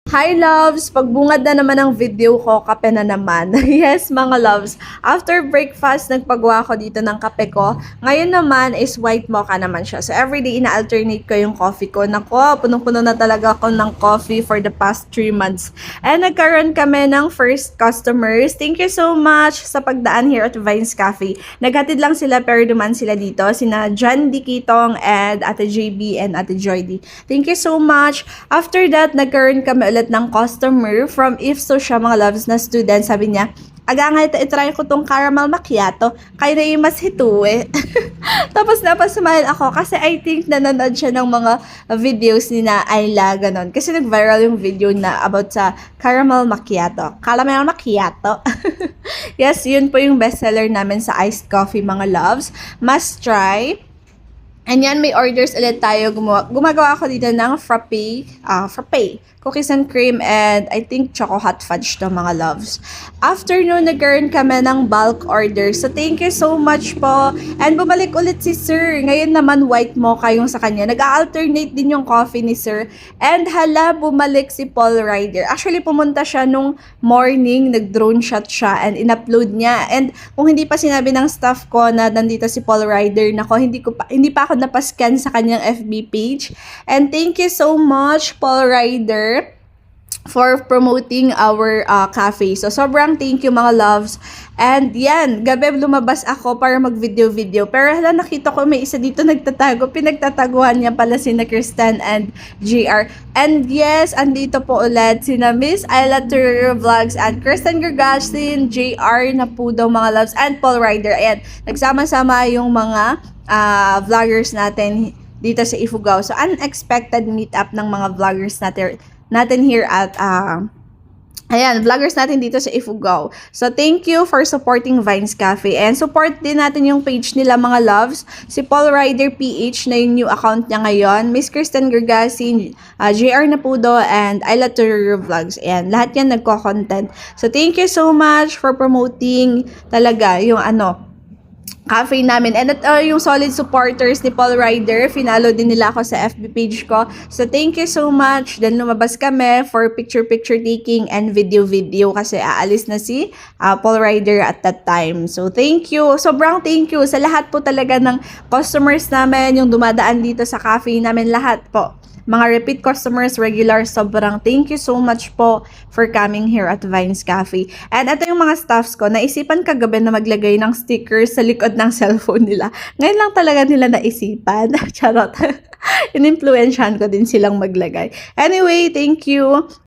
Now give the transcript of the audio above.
Hi loves! Pagbungad na naman ang video ko, kape na naman. Yes mga loves, after breakfast, nagpagawa ko dito ng kape ko. Ngayon naman is white mocha naman siya. So everyday, ina-alternate ko yung coffee ko. Nako, punong-puno na talaga ako ng coffee for the past 3 months. And nagkaroon kami ng first customers. Thank you so much sa pagdaan here at Vines Cafe. Naghatid lang sila pero duman sila dito. Sina John D. Kitong and Ate JB and Ate Joy D. Thank you so much. After that, nagkaroon kami ulit ng customer from IFSO siya mga loves na student. Sabi niya, aga nga itry ko tong caramel macchiato, kaya na yung mas hituwe. Tapos napasmile ako kasi I think nanonood siya ng mga videos ni na Ayla, ganon. Kasi nag-viral yung video na about sa caramel macchiato. Caramel macchiato. Yes, yun po yung bestseller namin sa iced coffee mga loves. Must try. And yan, may orders ulit tayo. Gumagawa ako dito ng frappe, cookies and cream, and I think choco hot fudge to mga loves. Afternoon, nag-earn kami ng bulk orders. So, thank you so much po. And bumalik ulit si Sir. Ngayon naman, white mocha yung sa kanya. Nag-alternate din yung coffee ni Sir. And hala, bumalik si Paul Ryder. Actually, pumunta siya nung morning, nag-drone shot siya, and in-upload niya. And kung hindi pa sinabi ng staff ko na nandito si Paul Ryder, nako, hindi pa ako napascan sa kanyang FB page. And thank you so much, Paul Ryder, for promoting our cafe. So, sobrang thank you mga loves. And yan, gabi lumabas ako para mag-video-video. Pero hala, nakita ko may isa dito nagtatago. Pinagtataguhan niya pala sina Kristen and JR. And yes, andito po ulit sina Miss Ayla Turner Vlogs and Kristen Gergasin, JR na po daw mga loves, and Paul Ryder. Ayan, nagsama-sama yung mga vloggers natin dito sa Ifugao. So, unexpected meetup ng mga vloggers natin here at vloggers natin dito sa Ifugao. So, thank you for supporting Vines Cafe. And support din natin yung page nila mga loves. Si Paul Ryder PH na yung new account niya ngayon. Miss Kristen Gergasin, JR Napudo, and Ayla Turner Vlogs. Ayan, lahat yan nagko-content. So, thank you so much for promoting talaga yung cafe namin. And yung solid supporters ni Paul Ryder, finalo din nila ako sa FB page ko. So, thank you so much. Then, lumabas kami for picture-picture taking and video-video kasi aalis na si Paul Ryder at that time. So, thank you. Sobrang thank you sa lahat po talaga ng customers namin, yung dumadaan dito sa cafe namin, lahat po. Mga repeat customers, regular, sobrang thank you so much po for coming here at Vines Cafe. And ito yung mga staffs ko, naisipan kagabi na maglagay ng stickers sa likod ng cellphone nila. Ngayon lang talaga nila naisipan. Charot. In-influensyahan ko din silang maglagay. Anyway, thank you.